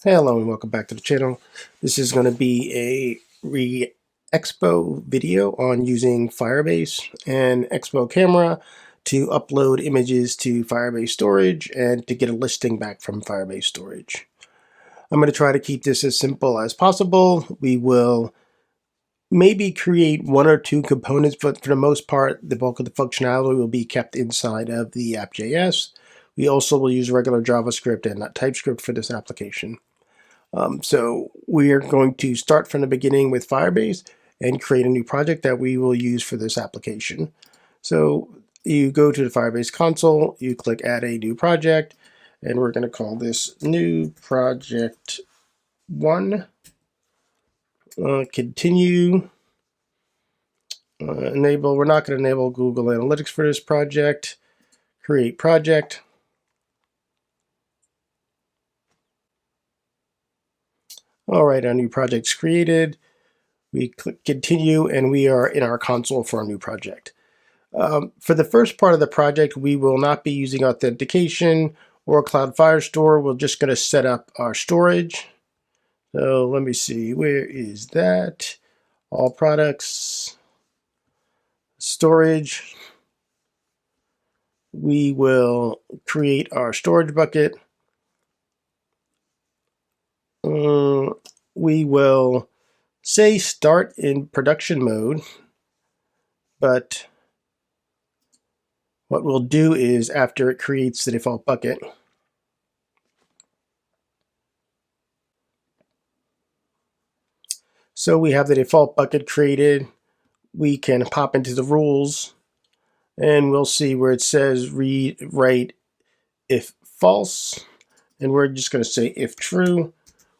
Hello and welcome back to the channel. This is going to be a Expo video on using Firebase and Expo Camera to upload images to Firebase Storage and to get a listing back from Firebase Storage. I'm going to try to keep this as simple as possible. We will maybe create one or two components, but for the most part, the bulk of the functionality will be kept inside of the app.js. We also will use regular JavaScript and not TypeScript for this application. So we are going to start from the beginning with Firebase and create a new project that we will use for this application. So you go to the Firebase console, you click add a new project, and we're going to call this new project 1. Continue. Enable. We're not going to enable Google Analytics for this project. Create project. All right, our new project's created. We click continue and we are in our console for our new project. For the first part of the project, we will not be using authentication or Cloud Firestore. We're just going to set up our storage. So let me see, where is that? All products, storage. We will create our storage bucket. We will say start in production mode, but what we'll do is after it creates the default bucket, so we have the default bucket created, we can pop into the rules and we'll see where it says read, write if false, and we're just going to say if true,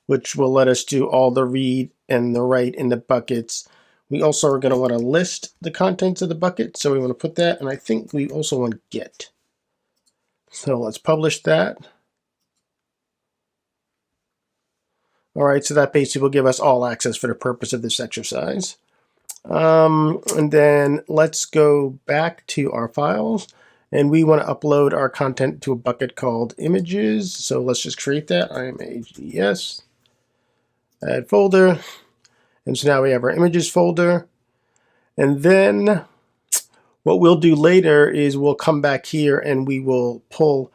which will let us do all the read and the write in the buckets. We also are going to want to list the contents of the bucket, so we want to put that, and I think we also want get. So let's publish that. All right, so that basically will give us all access for the purpose of this exercise. And then let's go back to our files, and we want to upload our content to a bucket called images. So let's just create that, images, add folder. And so now we have our images folder. And then what we'll do later is we'll come back here and we will pull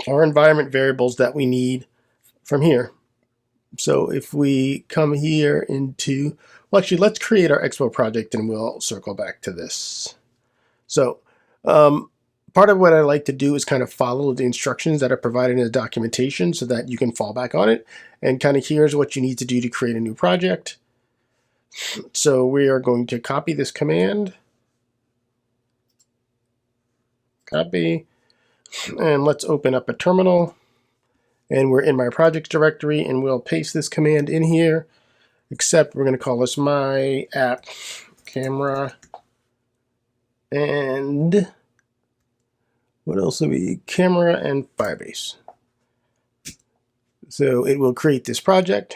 our environment variables that we need from here. So if we come here into, well, actually, let's create our Expo project and we'll circle back to this. So part of what I like to do is kind of follow the instructions that are provided in the documentation so that you can fall back on it. And kind of here's what you need to do to create a new project. So we are going to copy this command. Copy. And let's open up a terminal. And we're in my projects directory, and we'll paste this command in here, except we're going to call this my app camera. And what else will be camera and Firebase. So it will create this project.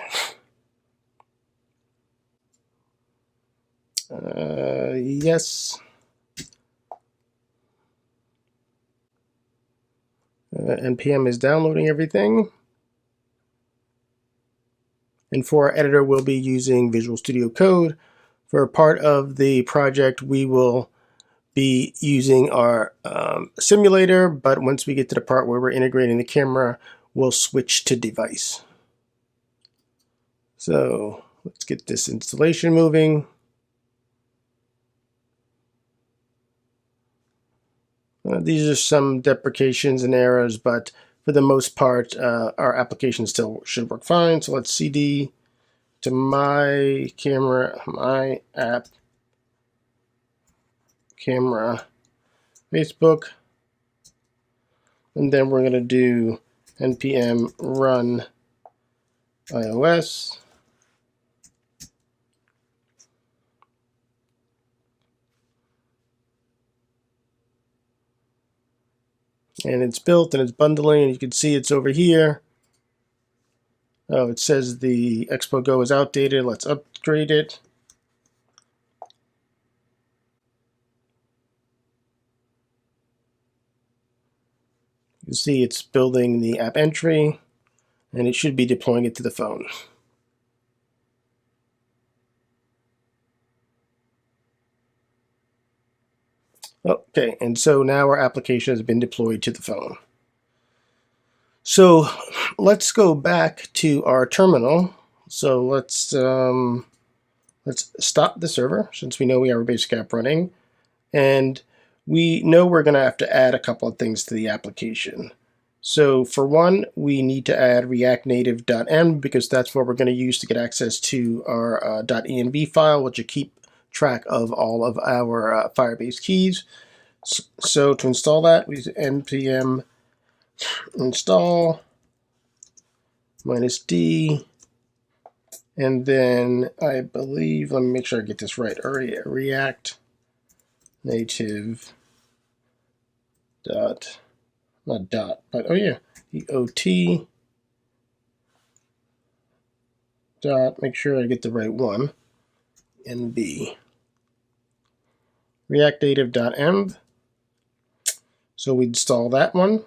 Yes. NPM is downloading everything. And for our editor, we'll be using Visual Studio Code. For part of the project, we will be using our simulator, but once we get to the part where we're integrating the camera, we'll switch to device. So let's get this installation moving. These are some deprecations and errors, but for the most part, our application still should work fine. So let's cd to my camera, my app, camera, Facebook. And then we're going to do npm run iOS. And it's built and it's bundling, and you can see it's over here. Oh, it says the Expo Go is outdated. Let's upgrade it. You see it's building the app entry. and it should be deploying it to the phone. Okay, and so now our application has been deployed to the phone. So let's go back to our terminal. So let's stop the server, since we know we have a basic app running, and we know we're going to have to add a couple of things to the application. So for one, we need to add React Native.env, because that's what we're going to use to get access to our .env file, which will keep track of all of our Firebase keys. So to install that, we use npm install -d, and then I believe, let me make sure I get this right, React Native dot, not dot, but oh yeah, EOT dot, make sure I get the right one, NB, React Native.env. So we install that one.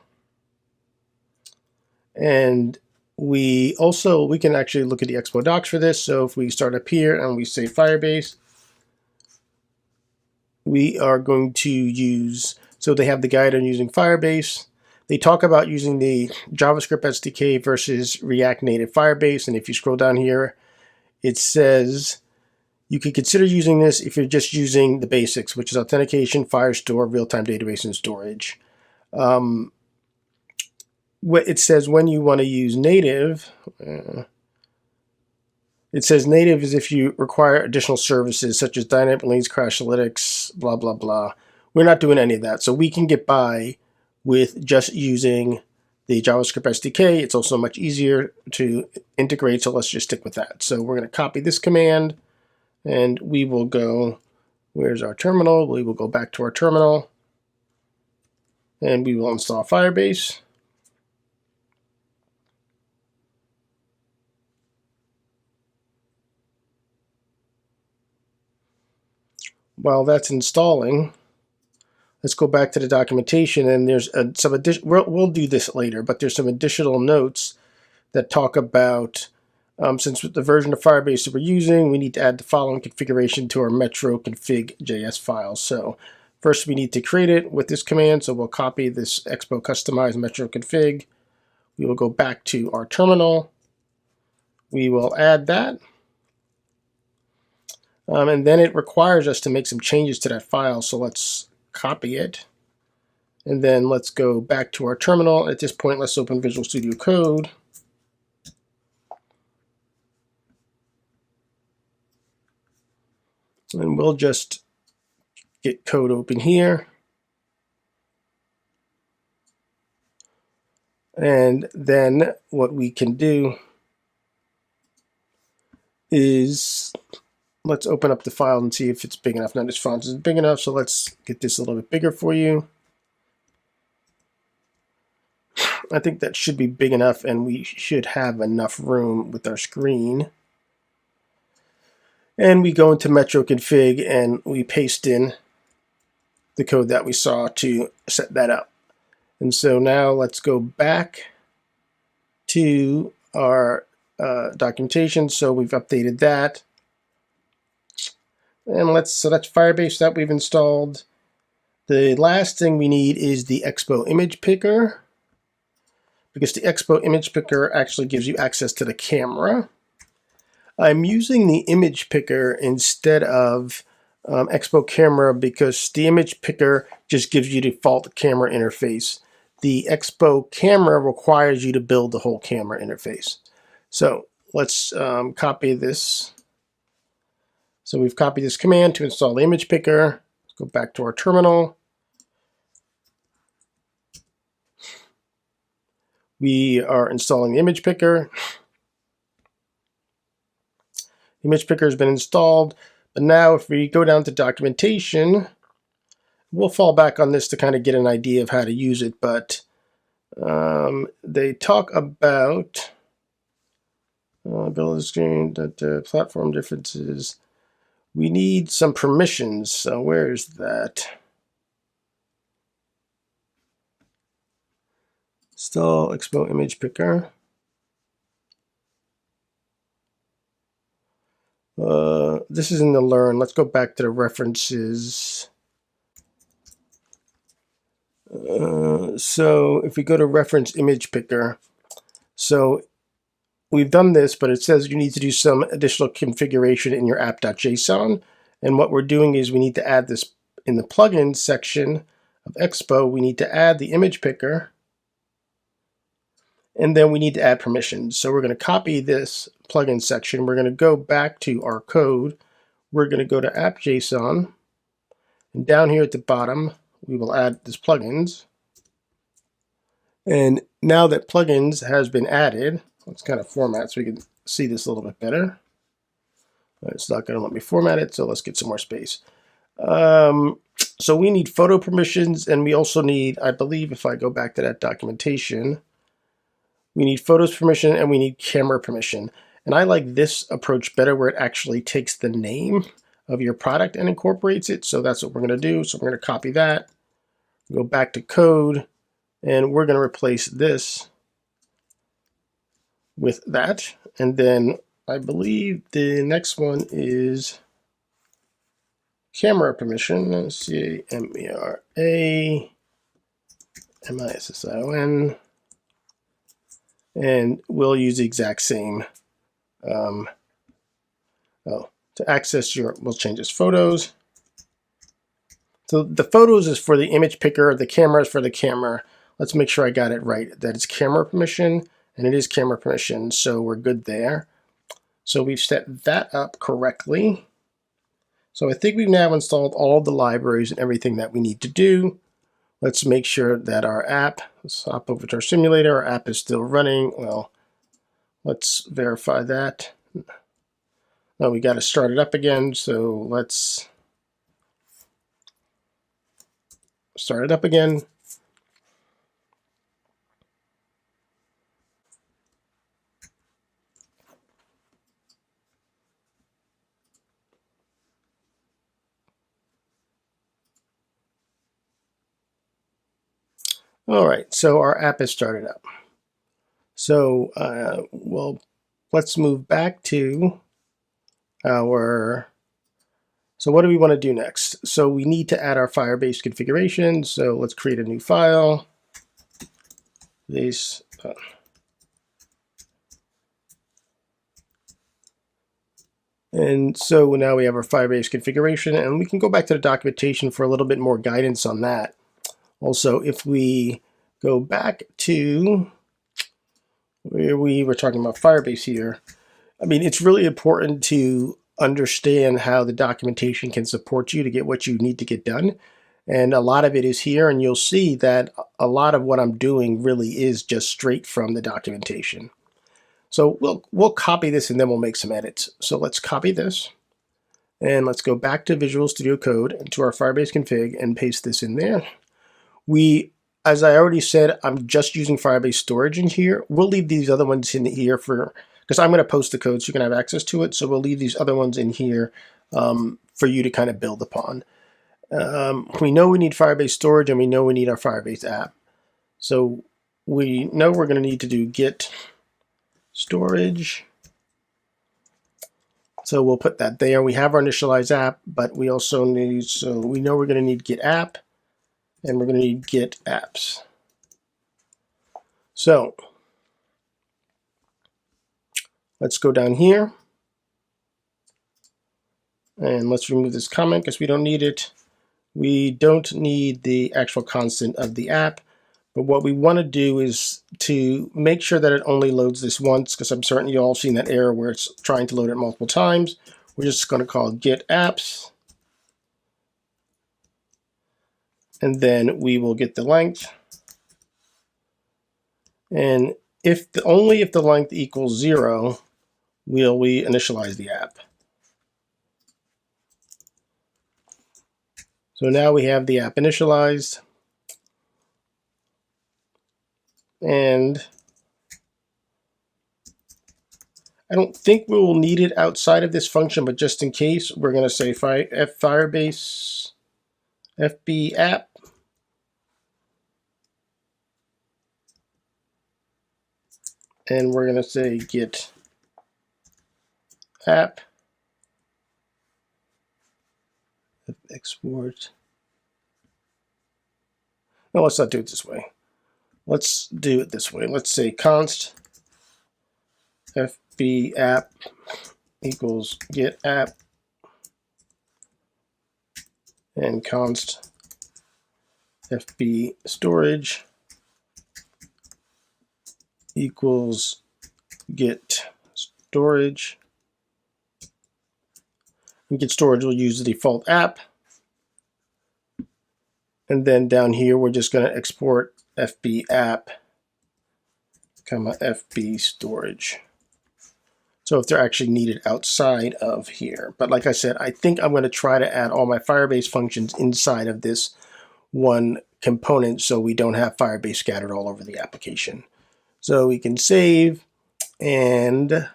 And we can actually look at the Expo docs for this. So if we start up here and we say Firebase, we are going to use, so they have the guide on using Firebase. They talk about using the JavaScript SDK versus React Native Firebase. And if you scroll down here, it says you could consider using this if you're just using the basics, which is authentication, Firestore, real-time database, and storage. It says when you want to use native, it says native is if you require additional services such as dynamic links, Crashlytics, blah, blah, blah. We're not doing any of that. So we can get by with just using the JavaScript SDK. It's also much easier to integrate, so let's just stick with that. So we're going to copy this command, and we will go, where's our terminal? We will go back to our terminal, and we will install Firebase. While that's installing, let's go back to the documentation, and there's some additional, we'll do this later, but there's some additional notes that talk about, since the version of Firebase that we're using, we need to add the following configuration to our metro config.js file. So first we need to create it with this command, so we'll copy this expo customize metro config. We will go back to our terminal. We will add that. And then it requires us to make some changes to that file, so let's copy it. And then let's go back to our terminal. At this point, let's open Visual Studio Code. And we'll just get code open here. And then what we can do is, let's open up the file and see if it's big enough. Now this font isn't big enough, so let's get this a little bit bigger for you. I think that should be big enough, and we should have enough room with our screen. And we go into Metro Config and we paste in the code that we saw to set that up. And so now let's go back to our documentation. So we've updated that. And so that's Firebase that we've installed. The last thing we need is the Expo Image Picker, because the Expo Image Picker actually gives you access to the camera. I'm using the Image Picker instead of Expo Camera because the Image Picker just gives you the default camera interface. The Expo Camera requires you to build the whole camera interface. So let's copy this. So we've copied this command to install the Image Picker. Let's go back to our terminal. We are installing the Image Picker. The Image Picker has been installed, but now if we go down to documentation, we'll fall back on this to kind of get an idea of how to use it, but they talk about build a screen, platform differences. We need some permissions, so where is that? Install Expo Image Picker. This is in the learn. Let's go back to the references. So if we go to reference image picker, so we've done this, but it says you need to do some additional configuration in your app.json. And what we're doing is we need to add this in the plugins section of Expo. We need to add the image picker, and then we need to add permissions. So we're going to copy this plugin section. We're going to go back to our code. We're going to go to app.json, and down here at the bottom, we will add this plugins. And now that plugins has been added, let's kind of format so we can see this a little bit better. It's not going to let me format it, so let's get some more space. So we need photo permissions, and we also need, I believe if I go back to that documentation, we need photos permission and we need camera permission. And I like this approach better, where it actually takes the name of your product and incorporates it. So that's what we're going to do. So we're going to copy that, go back to code, and we're going to replace this with that. And then I believe the next one is camera permission. C-A-M-E-R-A-M-I-S-S-I-O-N. And we'll use the exact same. To access your, we'll change this photos. So the photos is for the image picker, the camera is for the camera. Let's make sure I got it right. That it's camera permission, and it is camera permission, so we're good there. So we've set that up correctly. So I think we've now installed all of the libraries and everything that we need to do. Let's make sure that our app, let's hop over to our simulator, our app is still running. Well, let's verify that. No, we got to start it up again, so let's start it up again. All right, so our app is started up. So, well, let's move back to our, so what do we want to do next? So we need to add our Firebase configuration. So let's create a new file. This, and so now we have our Firebase configuration, and we can go back to the documentation for a little bit more guidance on that. Also, if we go back to where we were talking about Firebase here, I mean, it's really important to understand how the documentation can support you to get what you need to get done. And a lot of it is here, and you'll see that a lot of what I'm doing really is just straight from the documentation. So we'll copy this and then we'll make some edits. So let's copy this, and let's go back to Visual Studio Code and to our Firebase config and paste this in there. As I already said, I'm just using Firebase Storage in here. We'll leave these other ones in here because I'm going to post the code so you can have access to it. So we'll leave these other ones in here for you to kind of build upon. We know we need Firebase Storage, and we know we need our Firebase app. So we know we're going to need to do git storage. So we'll put that there. We have our initialize app, but we also need, so we know we're going to need git app, and we're going to need git apps. So let's go down here, and let's remove this comment because we don't need it. We don't need the actual constant of the app, but what we want to do is to make sure that it only loads this once, because I'm certain you all seen that error where it's trying to load it multiple times. We're just going to call git apps, and then we will get the length. And only if the length equals 0 will we initialize the app. So now we have the app initialized, and I don't think we will need it outside of this function, but just in case, we're going to say Firebase FB app, and we're going to say git app, export. No, let's not do it this way. Let's do it this way. Let's say const fb app equals get app and const fb storage equals get storage. And get storage will use the default app. And then down here, we're just going to export fb app, comma fb storage. So if they're actually needed outside of here. But like I said, I think I'm going to try to add all my Firebase functions inside of this one component so we don't have Firebase scattered all over the application. So we can save, and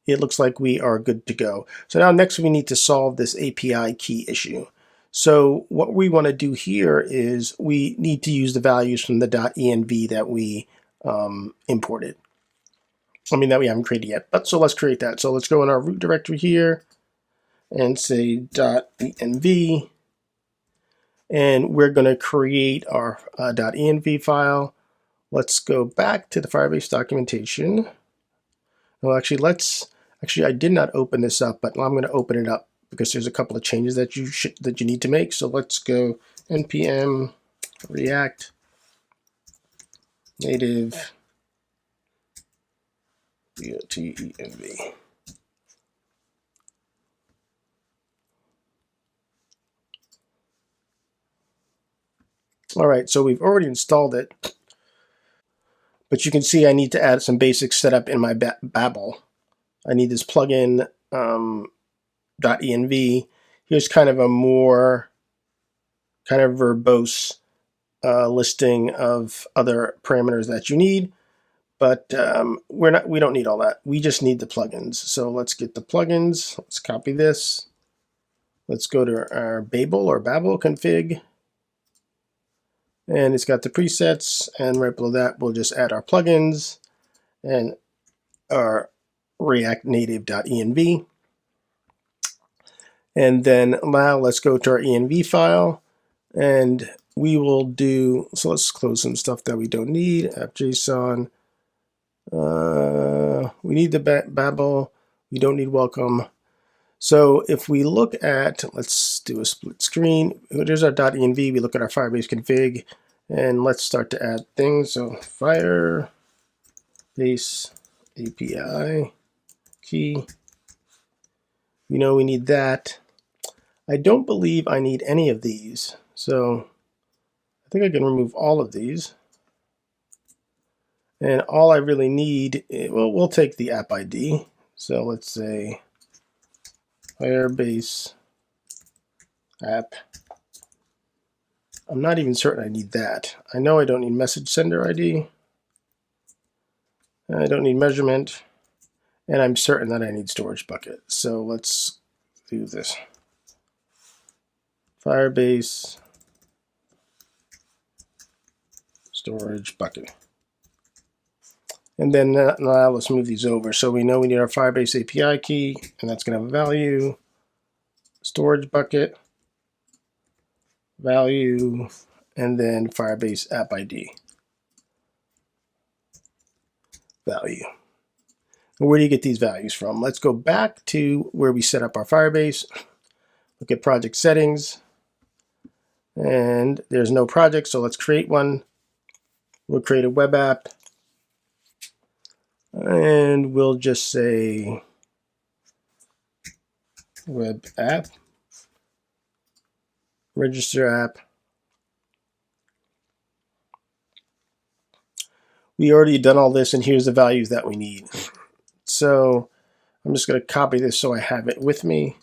it looks like we are good to go. So now next we need to solve this API key issue. So what we want to do here is we need to use the values from the .env that we imported. I mean, that we haven't created yet, but so let's create that. So let's go in our root directory here and say .env, and we're going to create our .env file. Let's go back to the Firebase documentation. Well, actually, I did not open this up, but I'm going to open it up because there's a couple of changes that you need to make. So let's go npm React Native .env. All right, so we've already installed it, but you can see I need to add some basic setup in my Babel. I need this plugin .env. Here's kind of a more kind of verbose listing of other parameters that you need, but we don't need all that. We just need the plugins. So let's get the plugins. Let's copy this. Let's go to our Babel config, and it's got the presets, and right below that we'll just add our plugins and our React Native .env. And then now let's go to our env file, and we will do, so let's close some stuff that we don't need. app.json. We need the Babel. We don't need welcome. So if we look at, let's do a split screen. There's our .env. We look at our Firebase config, and let's start to add things. So Firebase API key. We know we need that. I don't believe I need any of these. So I think I can remove all of these. And all I really need, well, we'll take the app ID. So let's say Firebase app. I'm not even certain I need that. I know I don't need message sender ID. I don't need measurement. And I'm certain that I need storage bucket. So let's do this. Firebase storage bucket. And then now let's move these over. So we know we need our Firebase API key, and that's going to have a value, storage bucket, value, and then Firebase app ID, value. And where do you get these values from? Let's go back to where we set up our Firebase, look at project settings, and there's no project, so let's create one. We'll create a web app. And we'll just say web app, register app. We already done all this, and here's the values that we need. So I'm just going to copy this so I have it with me,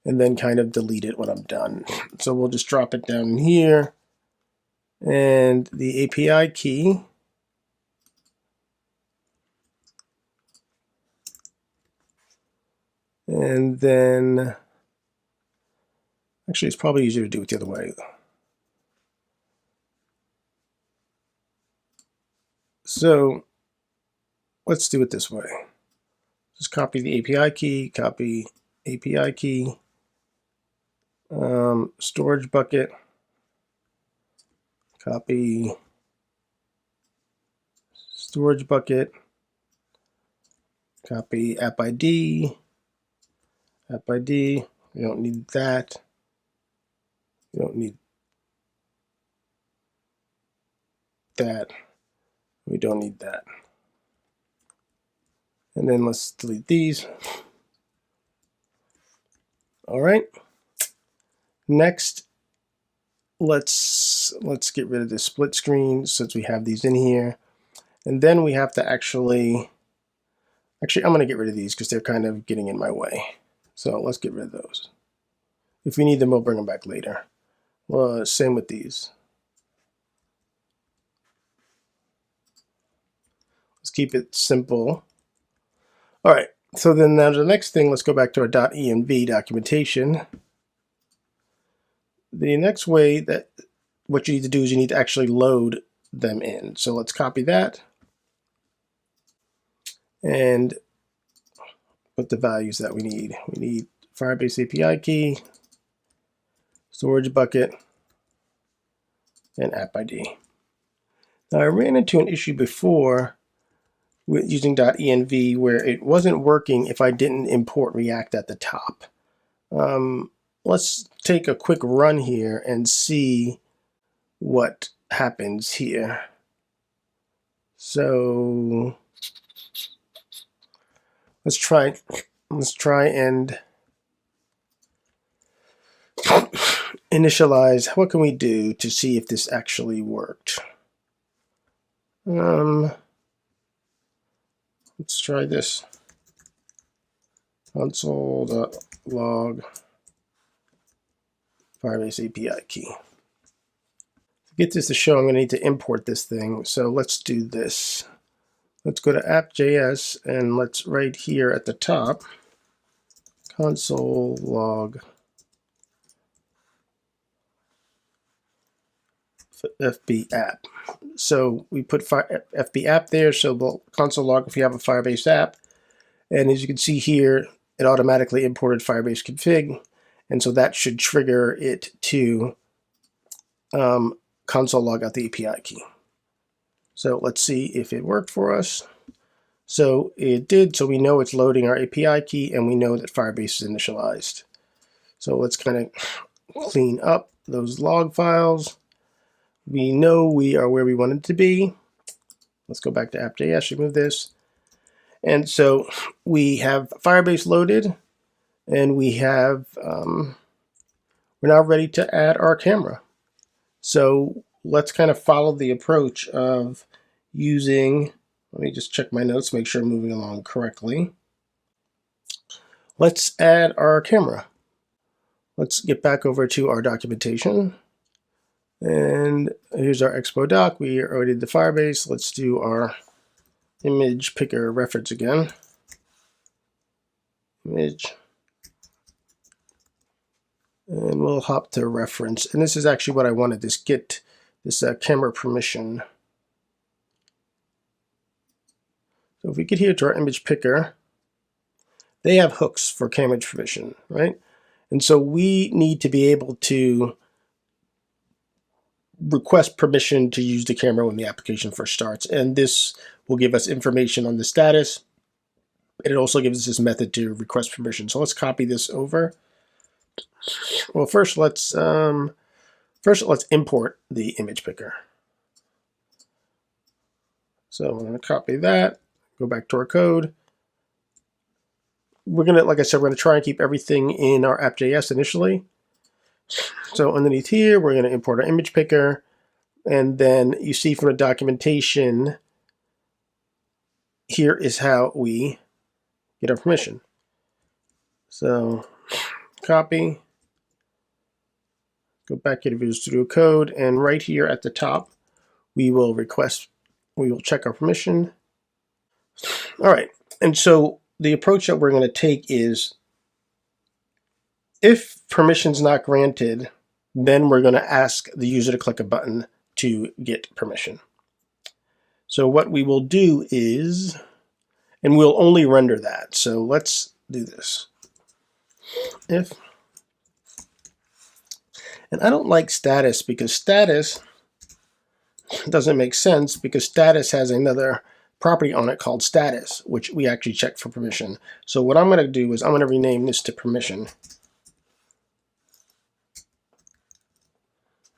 and then kind of delete it when I'm done. So we'll just drop it down here, and the API key. And then, actually, it's probably easier to do it the other way. So let's do it this way. Just copy the API key, copy API key, storage bucket, copy storage bucket, copy app ID, we don't need that, we don't need that, we don't need that. And then let's delete these. All right. Next, let's get rid of this split screen since we have these in here. And then we have to actually I'm going to get rid of these because they're kind of getting in my way. So let's get rid of those. If we need them, we'll bring them back later. Well, same with these. Let's keep it simple. All right, so then now the next thing, let's go back to our .env documentation. The next way that what you need to do is you need to actually load them in. So let's copy that and put the values that we need. We need Firebase API key, storage bucket, and app ID. Now I ran into an issue before with using .env where it wasn't working if I didn't import React at the top. Let's take a quick run here and see what happens here. So let's try and initialize. What can we do to see if this actually worked? Let's try this. Console.log Firebase API key. To get this to show, I'm going to need to import this thing. So let's do this. Let's go to app.js and let's right here at the top, console log FB app. So we put FB app there, so we'll console log if you have a Firebase app. And as you can see here, it automatically imported Firebase config. And so that should trigger it to console log out the API key. So let's see if it worked for us. So it did, so we know it's loading our API key and we know that Firebase is initialized. So let's kind of clean up those log files. We know we are where we wanted to be. Let's go back to app.js, remove this. And so we have Firebase loaded and we have, we're now ready to add our camera. So let's kind of follow the approach of using, let me just check my notes, make sure I'm moving along correctly. Let's add our camera. Let's get back over to our documentation. And here's our Expo doc. We already did the Firebase. Let's do our image picker reference again. Image. And we'll hop to reference. And this is actually what I wanted, this get this camera permission. So if we get here to our image picker, they have hooks for camera permission, right? And so we need to be able to request permission to use the camera when the application first starts. And this will give us information on the status. And it also gives us this method to request permission. So let's copy this over. Well, first let's import the image picker. So I'm going to copy that, go back to our code. We're going to, like I said, we're going to try and keep everything in our app.js initially. So underneath here, we're going to import our image picker. And then you see from the documentation, here is how we get our permission. So copy, go back to Visual Studio Code, and right here at the top, we will check our permission. All right, and so the approach that we're going to take is, if permission's not granted, then we're going to ask the user to click a button to get permission. So what we will do is, and we'll only render that. So let's do this. If And I don't like status because status doesn't make sense, because status has another property on it called status, which we actually check for permission. So what I'm going to do is I'm going to rename this to permission.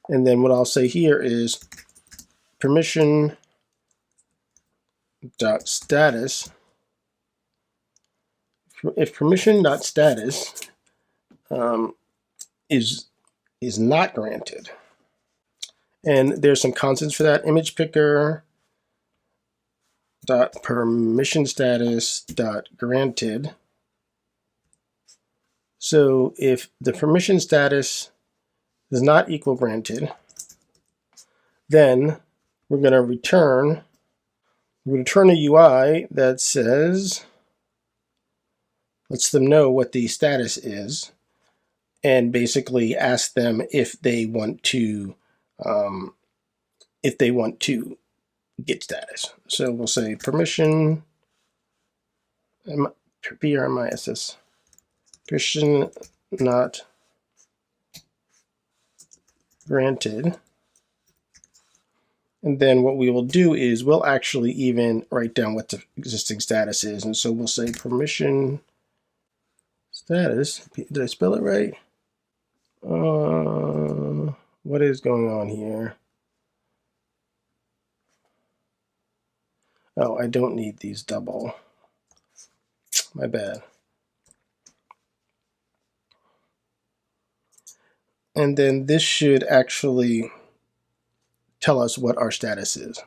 And then what I'll say here is permission dot status. If permission dot status is not granted, and there's some constants for that, image picker dot permission status dot granted. So if the permission status does not equal granted, then we're going to return a UI that says, lets them know what the status is, and basically ask them if they want to get status. So we'll say permission PRMISS, permission not granted. And then what we will do is we'll actually even write down what the existing status is. And so we'll say permission status. Did I spell it right? What is going on here? Oh, I don't need these double. My bad. And then this should actually tell us what our status is.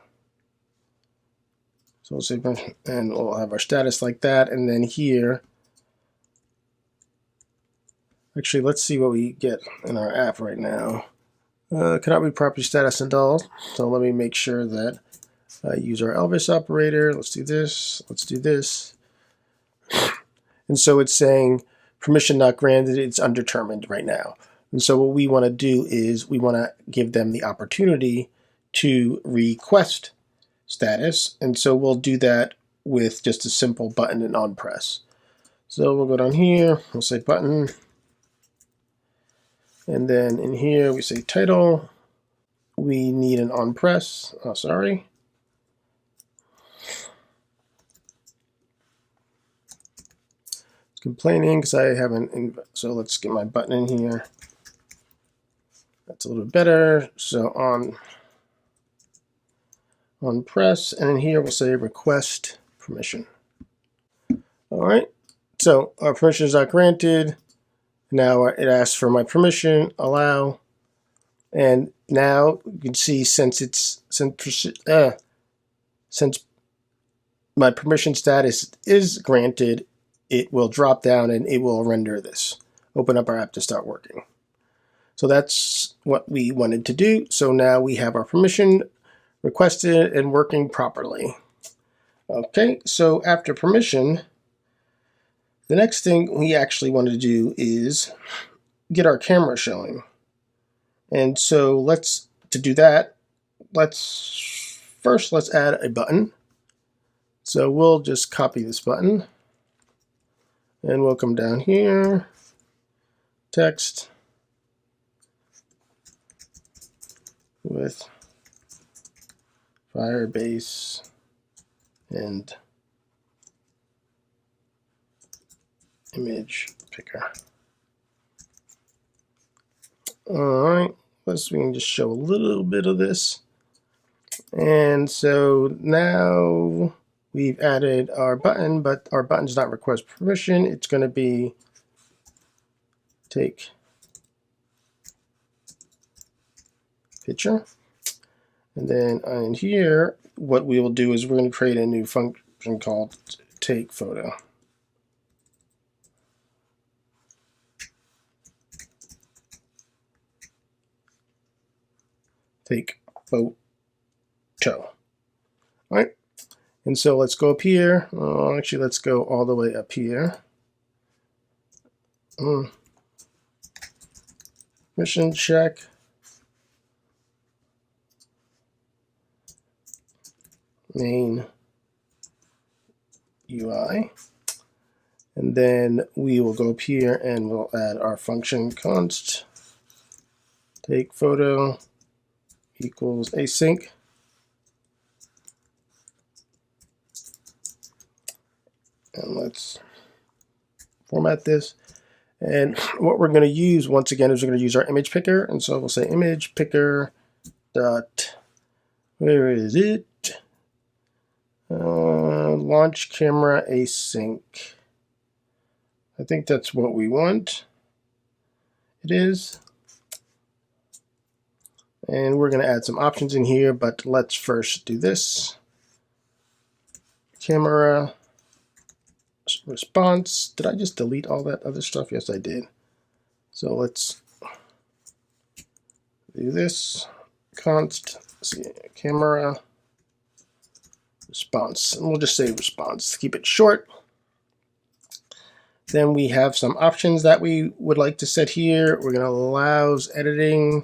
So we'll say, and we'll have our status like that. And then here, actually, let's see what we get in our app right now. Cannot read property status and null. So let me make sure that I use our Elvis operator. Let's do this. Let's do this. And so it's saying permission not granted. It's undetermined right now. And so what we want to do is we want to give them the opportunity to request status. And so we'll do that with just a simple button and on press. So we'll go down here. We'll say button. And then in here we say title. We need an on press. Oh, sorry. It's complaining because I haven't. So let's get my button in here. That's a little bit better. So on press, and in here we'll say request permission. All right. So our permission is not granted. Now it asks for my permission, allow, and now you can see since my permission status is granted, it will drop down and it will render this. Open up our app to start working. So that's what we wanted to do. So now we have our permission requested and working properly. Okay, so after permission, the next thing we actually want to do is get our camera showing. And so to do that, let's add a button. So we'll just copy this button and we'll come down here, text with Firebase and image picker. All right, we can just show a little bit of this. And so now we've added our button, but our button does not request permission. It's going to be take picture. And then in here, what we will do is we're going to create a new function called take photo. Take photo. All right. And so let's go up here. Actually, let's go all the way up here. Permission check. Main UI. And then we will go up here and we'll add our function const take photo equals async. And let's format this. And what we're going to use once again is we're going to use our image picker. And so we'll say image picker dot, where is it? Launch camera async. I think that's what we want. It is. And we're going to add some options in here, but let's first do this. Camera response. Did I just delete all that other stuff? Yes, I did. So let's do this. Const camera response. And we'll just say response. Keep it short. Then we have some options that we would like to set here. We're going to allows editing.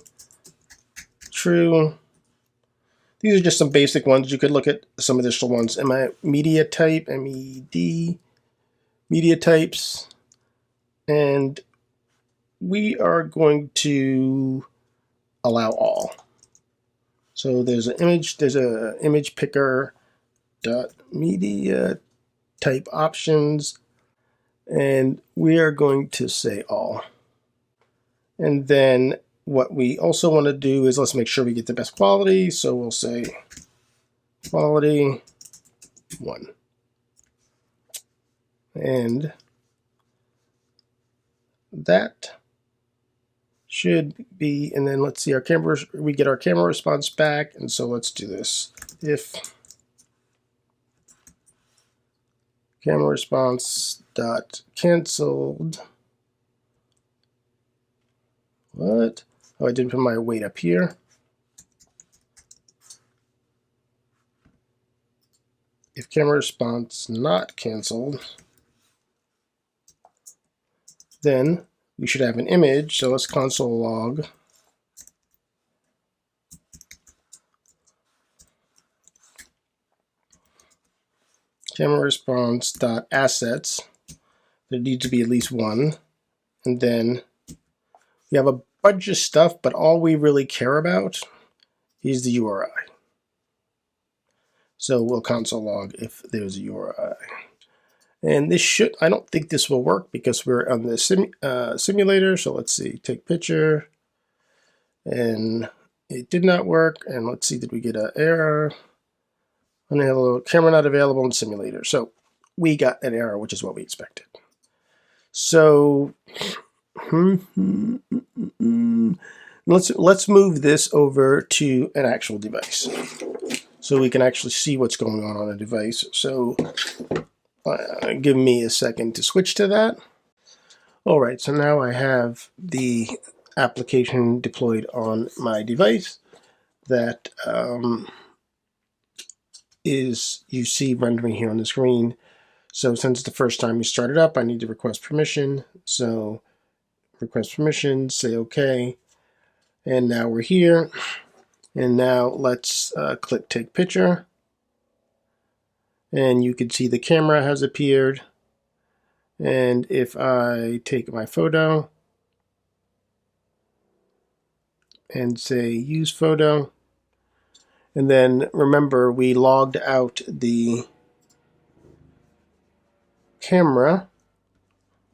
True. These are just some basic ones. You could look at some additional ones. Media type, MED, media types. And we are going to allow all. So there's an image picker dot media type options, and we are going to say all. And then what we also want to do is let's make sure we get the best quality. So we'll say quality 1. And that should be, and then let's see our camera, we get our camera response back. And so let's do this. If camera response dot canceled, what? Oh, I didn't put my weight up here. If camera response not canceled, then we should have an image. So let's console log camera response dot assets. There needs to be at least one, and then we have a bunch of stuff, but all we really care about is the URI. So we'll console log if there's a URI. And this should, I don't think this will work because we're on the simulator. So let's see, take picture, and it did not work. And let's see, did we get an error? Unavailable, camera not available in simulator. So we got an error, which is what we expected. So let's move this over to an actual device so we can actually see what's going on a device. So give me a second to switch to that. All right, so now I have the application deployed on my device that is, you see rendering here on the screen. So since it's the first time you start it up, I need to request permission. So request permission, say OK. And now we're here. And now let's click take picture. And you can see the camera has appeared. And if I take my photo and say use photo, and then remember we logged out the camera,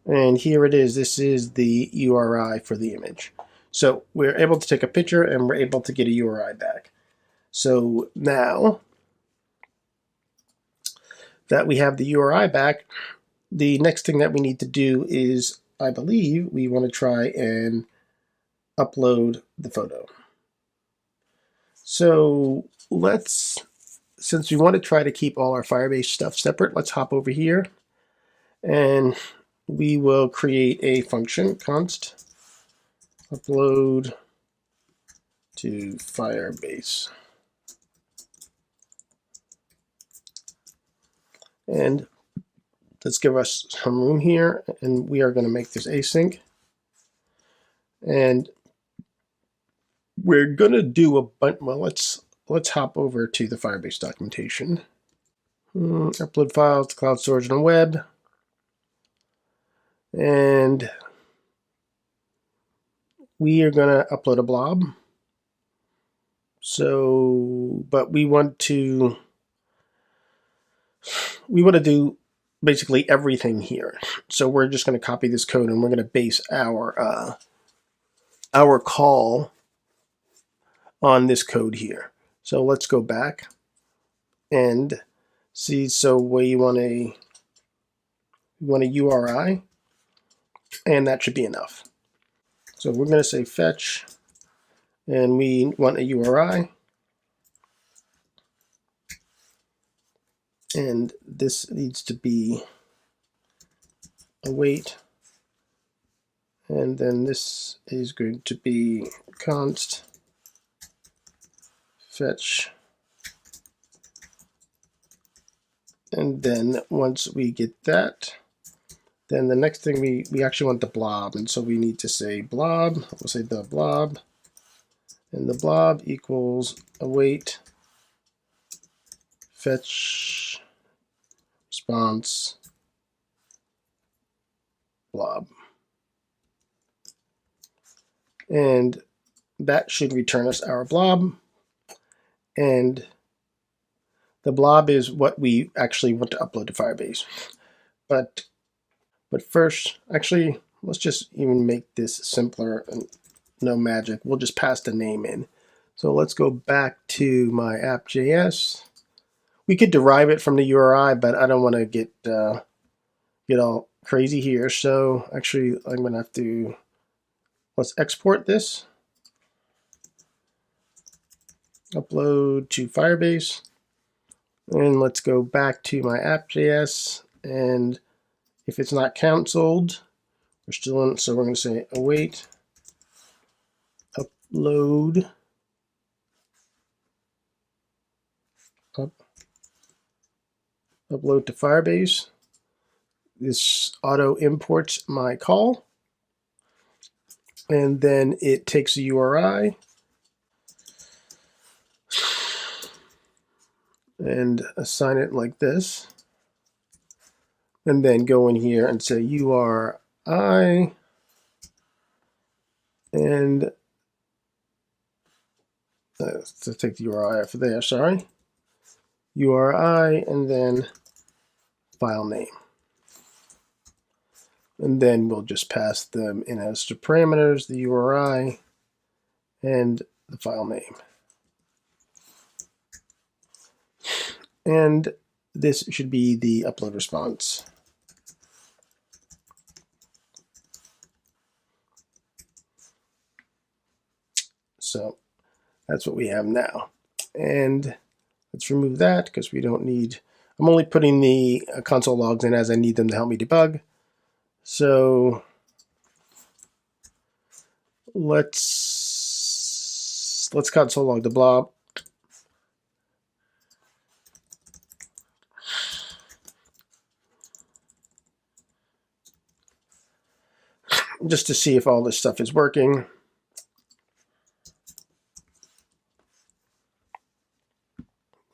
and here it is. This is the URI for the image. So we're able to take a picture and we're able to get a URI back. So now that we have the URI back, the next thing that we need to do is, I believe, we want to try and upload the photo. So let's, since we want to try to keep all our Firebase stuff separate, let's hop over here and we will create a function, const upload to Firebase. And let's give us some room here, and we are going to make this async. And we're going to do a bunch, well, let's hop over to the Firebase documentation. Upload files to cloud storage and web. And we are going to upload a blob. So, but we want to do basically everything here. So we're just going to copy this code and we're going to base our call on this code here. So let's go back and see. So we want a URI, and that should be enough. So we're going to say fetch, and we want a URI, and this needs to be await, and then this is going to be const fetch, and then once we get that, then the next thing we actually want the blob, and so we need to say blob. We'll say the blob, and the blob equals await fetch response blob, and that should return us our blob. And the blob is what we actually want to upload to Firebase. But first, actually, let's just even make this simpler and no magic. We'll just pass the name in. So let's go back to my app.js. We could derive it from the URI, but I don't want to get all crazy here. So actually, I'm going to have to, let's export this, upload to Firebase, and let's go back to my app.js, and if it's not canceled, we're still in, so we're going to say await upload upload to Firebase. This auto imports my call, and then it takes a URI and assign it like this, and then go in here and say URI, and to take the URI off of there, sorry, URI, and then file name. And then we'll just pass them in as the parameters, the URI and the file name. And this should be the upload response. So that's what we have now. And let's remove that because we don't need, I'm only putting the console logs in as I need them to help me debug. So let's console log the blob. Just to see if all this stuff is working.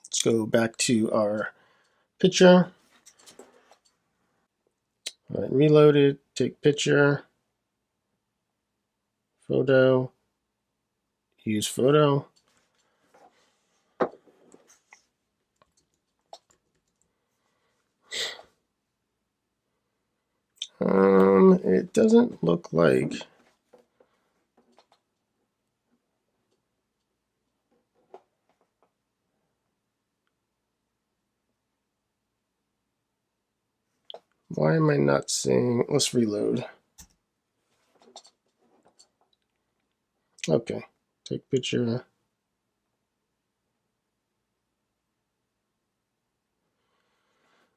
Let's go back to our picture. All right, reload it, take picture, photo, use photo. It doesn't look like why am I not seeing, let's reload. Okay, take picture.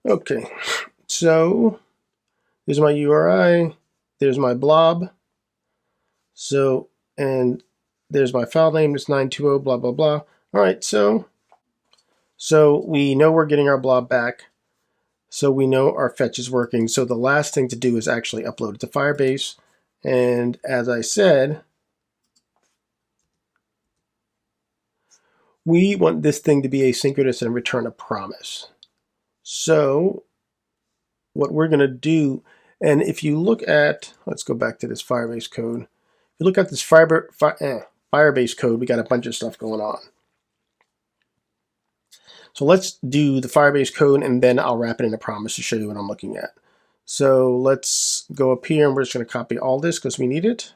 Okay, so there's my URI, there's my blob. So, and there's my file name, it's 920, blah, blah, blah. All right, so we know we're getting our blob back. So we know our fetch is working. So the last thing to do is actually upload it to Firebase. And as I said, we want this thing to be asynchronous and return a promise. So what we're going to do, and if you look at, let's go back to this Firebase code. you look at this Firebase code, we got a bunch of stuff going on. So let's do the Firebase code, and then I'll wrap it in a promise to show you what I'm looking at. So let's go up here, and we're just going to copy all this because we need it.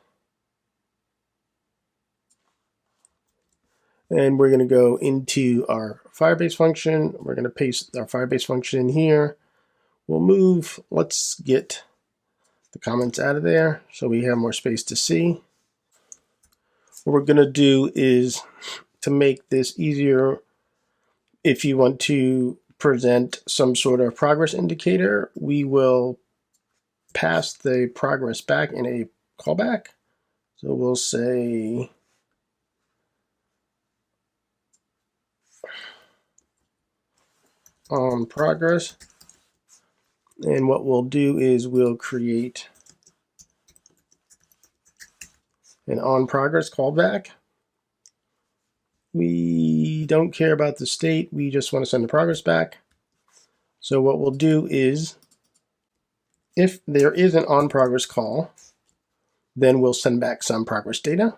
And we're going to go into our Firebase function. We're going to paste our Firebase function in here. We'll move, let's get the comments out of there so we have more space to see. What we're going to do is, to make this easier, if you want to present some sort of progress indicator, we will pass the progress back in a callback. So we'll say on progress, and what we'll do is we'll create an on progress callback. We don't care about the state, we just want to send the progress back. So what we'll do is, if there is an on progress call, then we'll send back some progress data.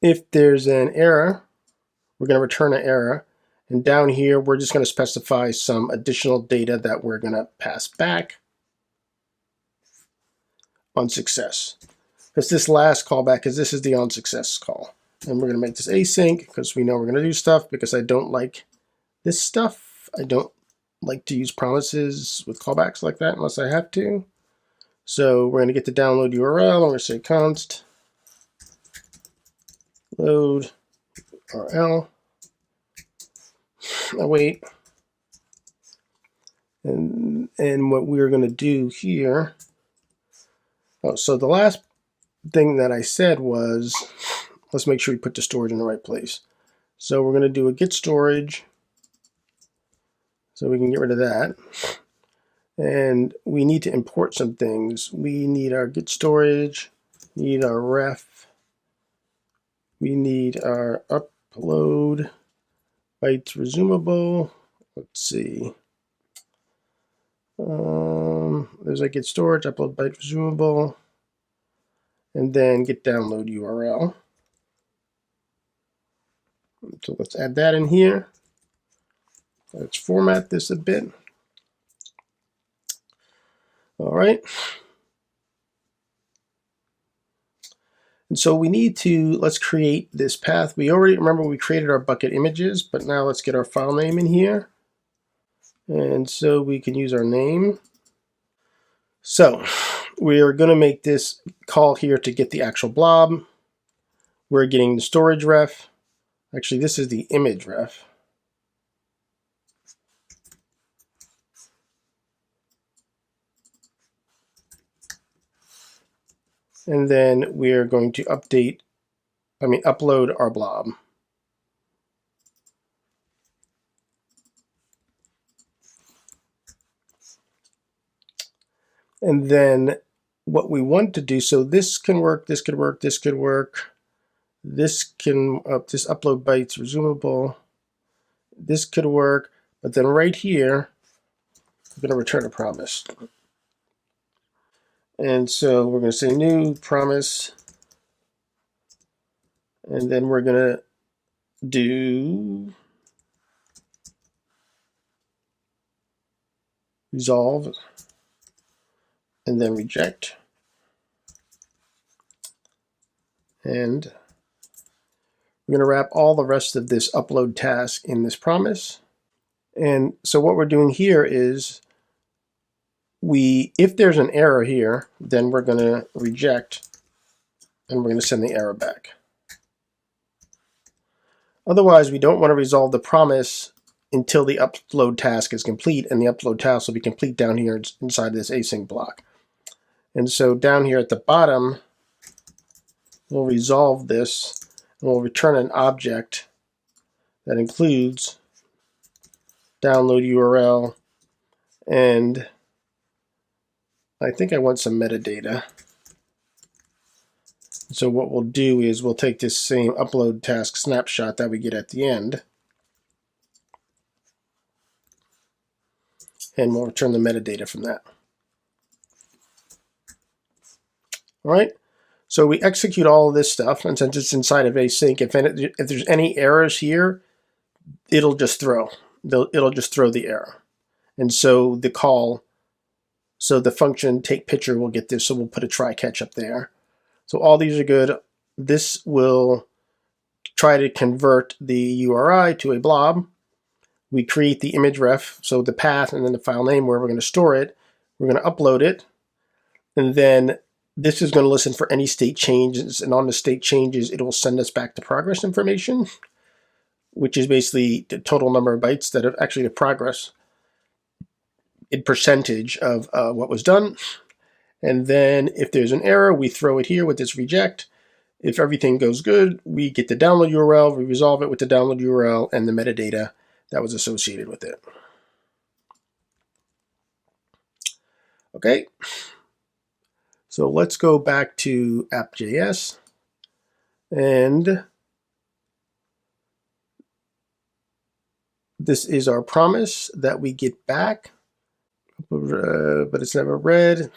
If there's an error, we're going to return an error. And down here, we're just going to specify some additional data that we're going to pass back on success. Because this last callback is, this is the on success call. And we're going to make this async because we know we're going to do stuff, because I don't like this stuff. I don't like to use promises with callbacks like that unless I have to. So we're going to get the download URL, and we're going to say const load URL. Await. And what we're going to do here, so the last thing that I said was, let's make sure we put the storage in the right place. So we're going to do a get storage, so we can get rid of that. And we need to import some things. We need our get storage, need our ref, we need our upload bytes resumable. Let's see. There's a get storage, upload byte resumable, and then get download URL. So let's add that in here. Let's format this a bit. All right. And so we need to, let's create this path. We already, remember we created our bucket images, but now let's get our file name in here. And so we can use our name. So we are going to make this call here to get the actual blob. We're getting the storage ref. Actually, this is the image ref. And then we are going to upload our blob. And then what we want to do, so this can work, this could work, this could work. This can, this upload bytes resumable. This could work, but then right here, I'm going to return a promise. And so we're going to say new promise. And then we're going to do resolve and then reject. And we're going to wrap all the rest of this upload task in this promise. And so what we're doing here is, if there's an error here, then we're going to reject and we're going to send the error back. Otherwise, we don't want to resolve the promise until the upload task is complete, and the upload task will be complete down here inside this async block. And so down here at the bottom, we'll resolve this, and we'll return an object that includes download URL, and I think I want some metadata. So what we'll do is we'll take this same upload task snapshot that we get at the end, and we'll return the metadata from that. All right. So we execute all of this stuff, and since it's inside of async, if there's any errors here, it'll just throw the error. And so the function take picture will get this, so we'll put a try catch up there. So all these are good. This will try to convert the URI to a blob. We create the image ref, so the path and then the file name where we're going to store it. We're going to upload it, and then this is going to listen for any state changes, and on the state changes, it will send us back the progress information, which is basically the total number of bytes that have actually the progress in percentage of what was done. And then if there's an error, we throw it here with this reject. If everything goes good, we get the download URL, we resolve it with the download URL and the metadata that was associated with it. Okay. So let's go back to app.js, and this is our promise that we get back, but it's never read.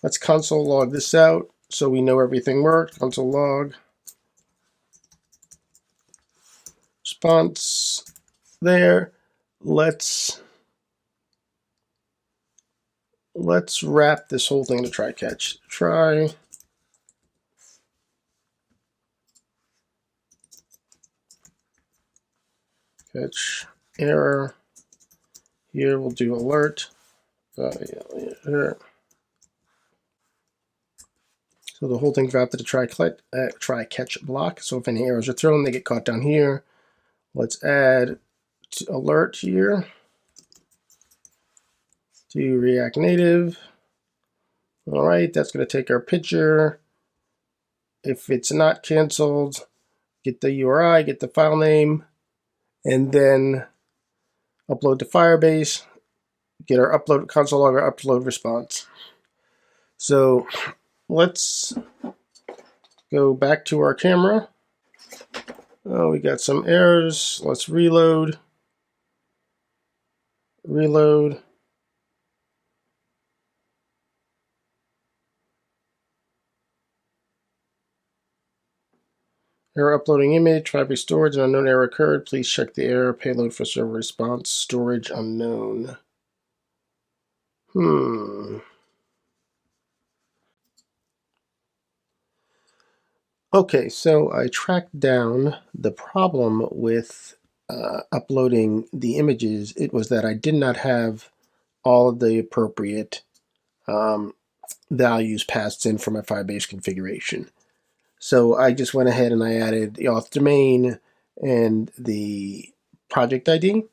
Let's console log this out so we know everything worked. Console log response there. Let's wrap this whole thing to try catch. Try catch error. Here we'll do alert. So the whole thing's wrapped to the try catch block. So if any errors are thrown, they get caught down here. Let's add alert here to React Native. All right, that's going to take our picture. If it's not canceled, get the URI, get the file name, and then upload to Firebase, get our upload console log, our upload response. So let's go back to our camera. Oh, we got some errors. Let's reload. Error uploading image, Firebase storage, an unknown error occurred. Please check the error payload for server response. Storage unknown. Okay, so I tracked down the problem with uploading the images. It was that I did not have all of the appropriate values passed in for my Firebase configuration. So I just went ahead and I added the auth domain and the project ID.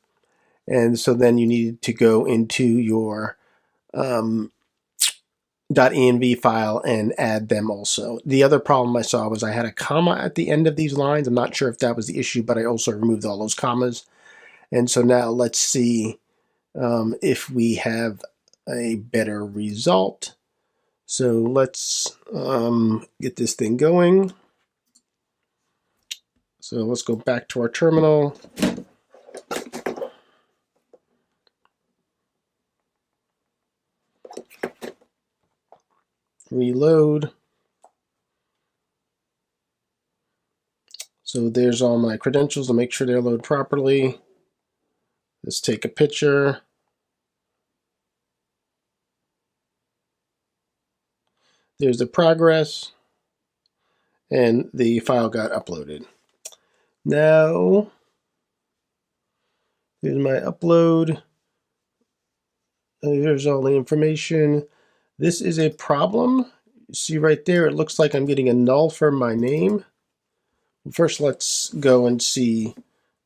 And so then you need to go into your .env file and add them also. The other problem I saw was I had a comma at the end of these lines. I'm not sure if that was the issue, but I also removed all those commas. And so now let's see if we have a better result. So let's get this thing going. So let's go back to our terminal. Reload. So there's all my credentials to make sure they load properly. Let's take a picture. There's the progress, and the file got uploaded. Now, here's my upload. Here's all the information. This is a problem. You see right there, it looks like I'm getting a null for my name. First, let's go and see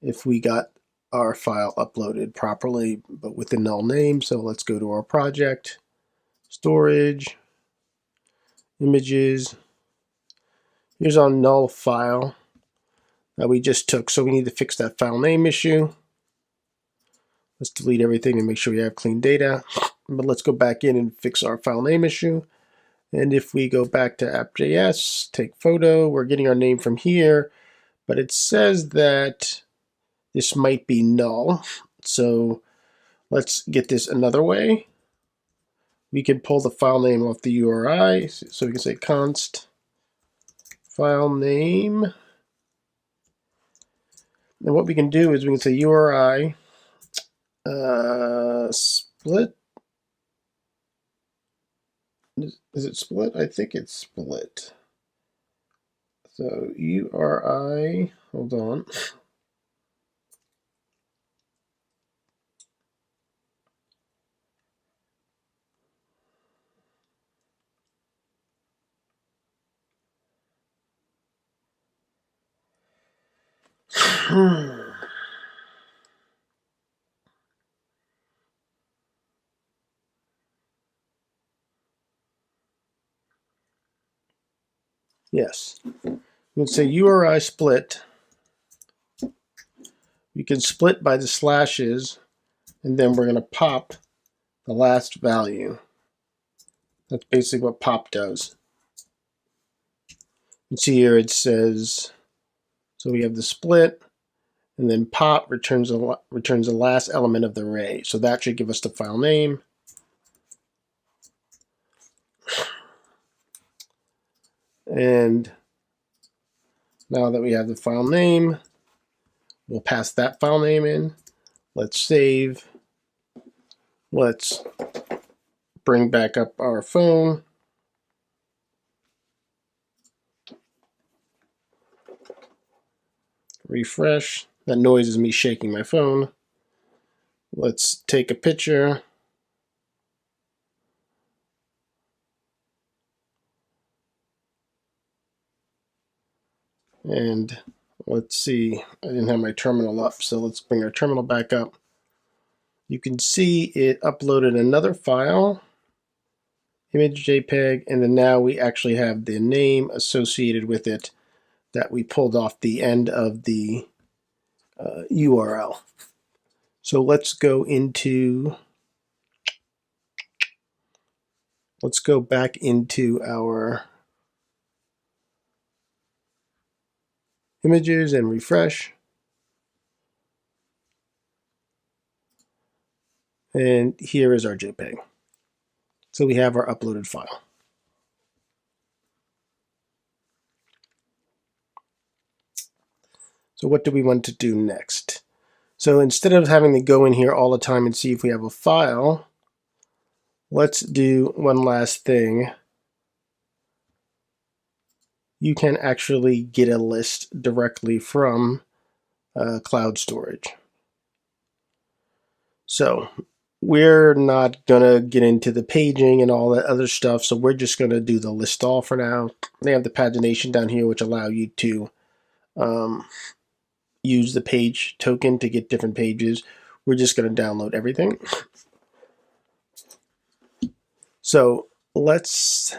if we got our file uploaded properly, but with the null name. So let's go to our project, storage, images. Here's our null file that we just took. So we need to fix that file name issue. Let's delete everything and make sure we have clean data. But let's go back in and fix our file name issue. And if we go back to app.js, take photo, we're getting our name from here, but it says that this might be null. So let's get this another way. We can pull the file name off the URI. So we can say const file name. And what we can do is we can say URI split. Is it split? I think it's split. So URI, hold on. Yes. We can say URI split. We can split by the slashes, and then we're going to pop the last value. That's basically what pop does. You see here it says, so we have the split, and then pop returns the last element of the array. So that should give us the file name. And now that we have the file name, we'll pass that file name in. Let's save. Let's bring back up our phone. Refresh. That noise is me shaking my phone. Let's take a picture. And let's see, I didn't have my terminal up, so let's bring our terminal back up. You can see it uploaded another file, image JPEG, and then now we actually have the name associated with it that we pulled off the end of the URL. So let's go back into our images and refresh. And here is our JPEG. So we have our uploaded file. So what do we want to do next? So instead of having to go in here all the time and see if we have a file, let's do one last thing. You can actually get a list directly from cloud storage. So we're not going to get into the paging and all that other stuff, so we're just going to do the list all for now. They have the pagination down here, which allow you to use the page token to get different pages. We're just going to download everything. So let's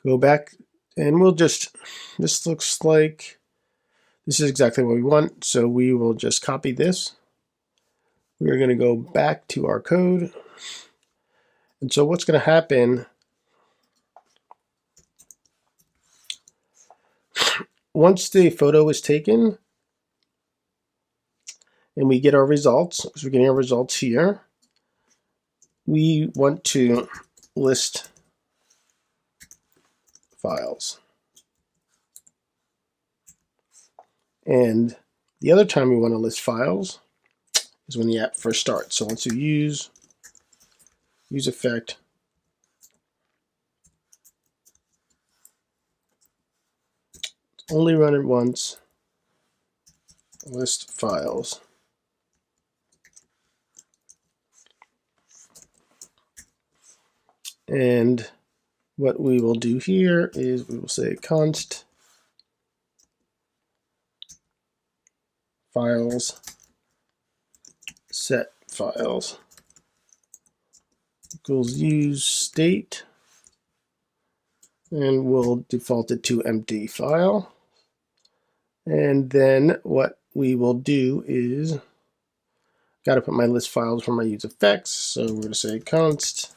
go back and we'll just, this looks like this is exactly what we want. So we will just copy this. We're going to go back to our code. And so what's going to happen, once the photo is taken and we get our results, so we're getting our results here, we want to list files. And the other time we want to list files is when the app first starts. So once you use effect, only run it once, list files. And what we will do here is we will say const files set files equals use state, and we'll default it to empty file. And then what we will do is, got to put my list files for my use effects, so we're going to say const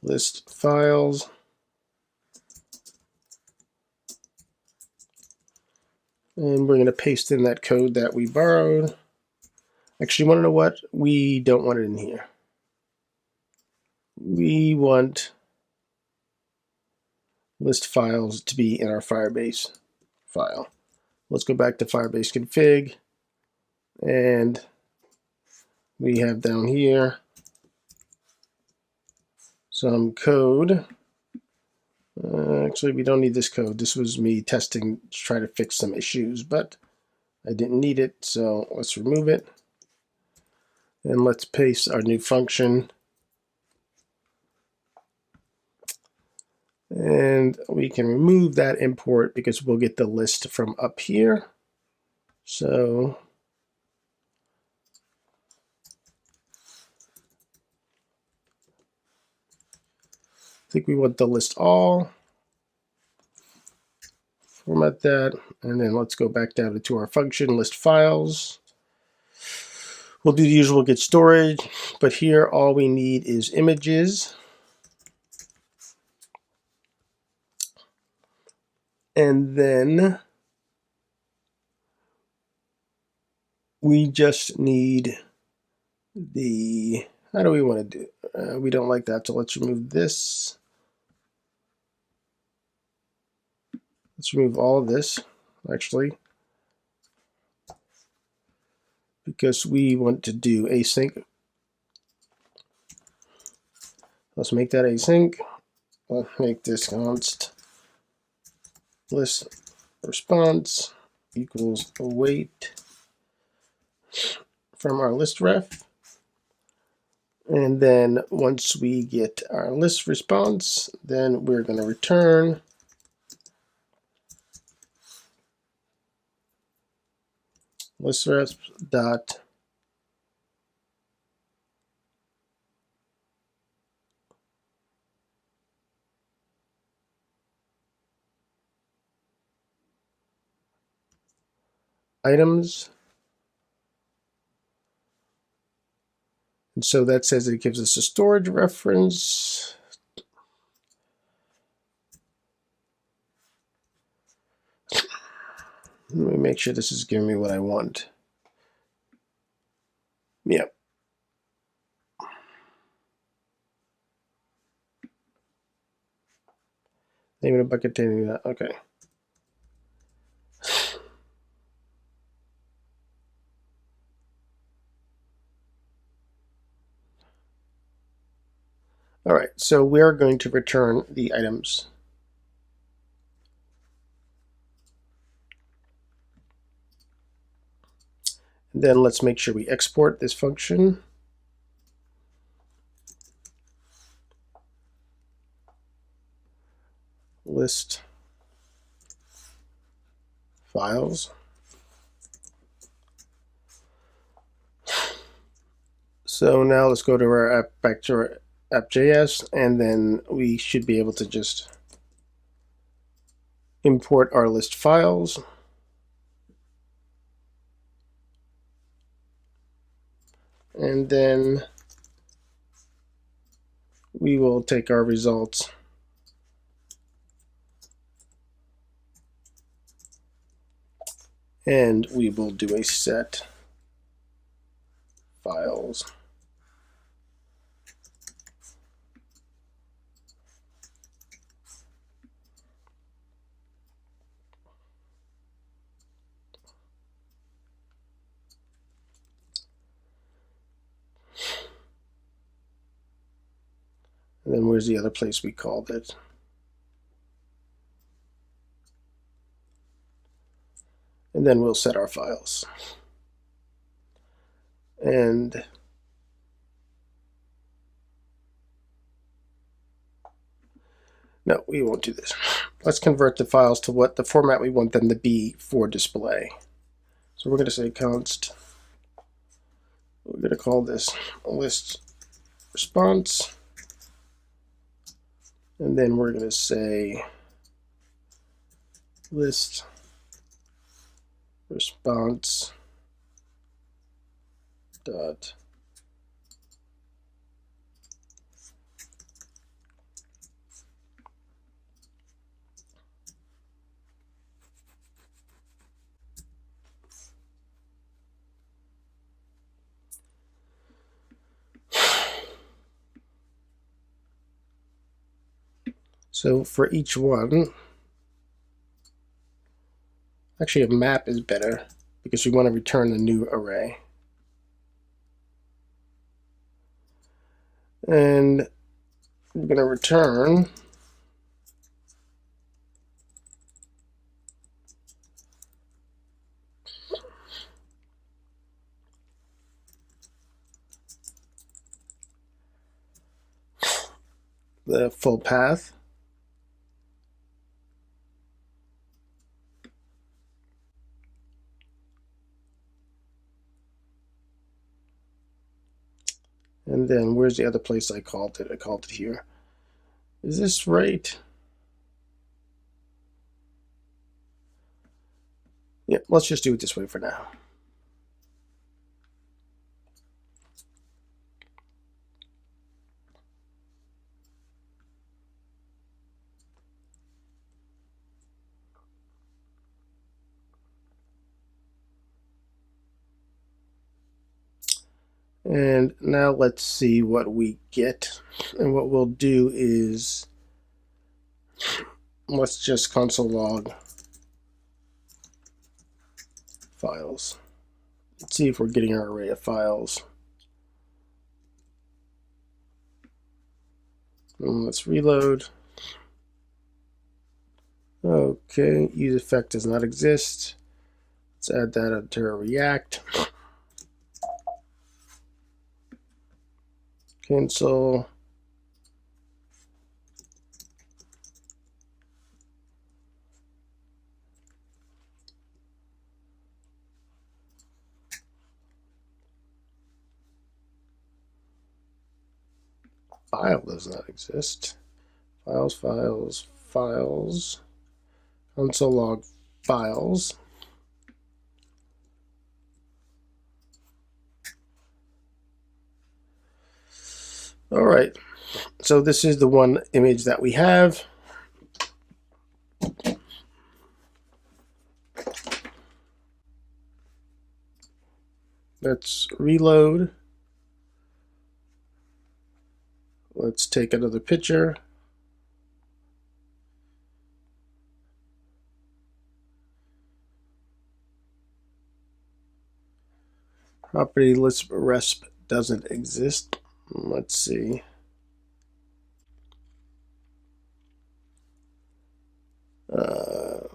list files, and we're going to paste in that code that we borrowed. Actually, you want to know what? We don't want it in here. We want list files to be in our Firebase file. Let's go back to Firebase config, and we have down here some code. Actually, we don't need this code. This was me testing to try to fix some issues, but I didn't need it, so let's remove it. And let's paste our new function. And we can remove that import because we'll get the list from up here. So I think we want the list all. Format that, and then let's go back down to our function list files. We'll do the usual get storage, but here all we need is images. And then we just need the, how do we want to do? We don't like that, so let's remove this. Let's remove all of this, actually, because we want to do async. Let's make that async. Let's make this const list response equals await from our list ref. And then once we get our list response, then we're going to return list dot items. And so that says it gives us a storage reference. Let me make sure this is giving me what I want. Yep. Name of a bucket containing that. Okay. All right, so we're going to return the items. And then let's make sure we export this function. List files. So now let's go to our app, back to our app.js, and then we should be able to just import our list files. And then we will take our results and we will do a set files. And then where's the other place we called it? And then we'll set our files. And no, we won't do this. Let's convert the files to what the format we want them to be for display. So we're going to say const, we're going to call this list response. And then we're going to say list response dot So for each one, actually a map is better because we want to return a new array. And we're going to return the full path. And then where's the other place I called it? I called it here. Is this right? Yeah, let's just do it this way for now. And now let's see what we get. And what we'll do is, let's just console log files. Let's see if we're getting our array of files. And let's reload. Okay, use effect does not exist. Let's add that into our React. Cancel. File does not exist. Files, files, files. Console log files. All right, so this is the one image that we have. Let's reload. Let's take another picture. Property list resp doesn't exist. Let's see. I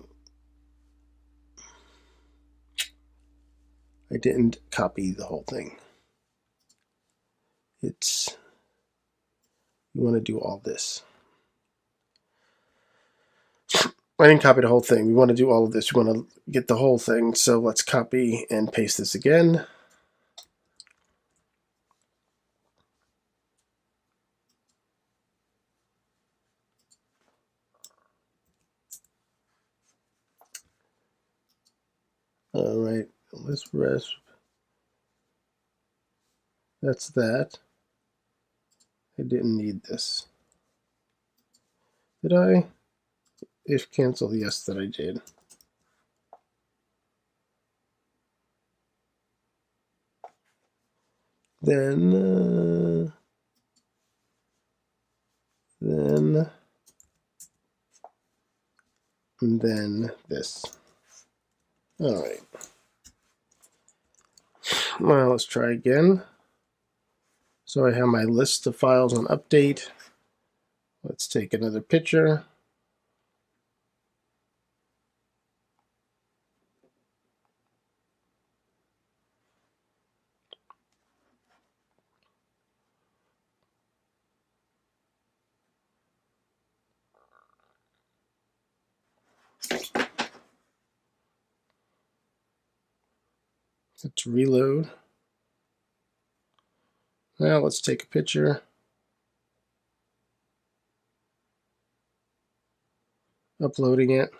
didn't copy the whole thing. You want to do all this. I didn't copy the whole thing. We want to do all of this. We want to get the whole thing. So let's copy and paste this again. All right, list resp. That's that. I didn't need this. Did I? If cancel, yes, that I did. Then and then this. All right. Well, let's try again. So I have my list of files on update. Let's take another picture. Let's reload. Now let's take a picture. Uploading it.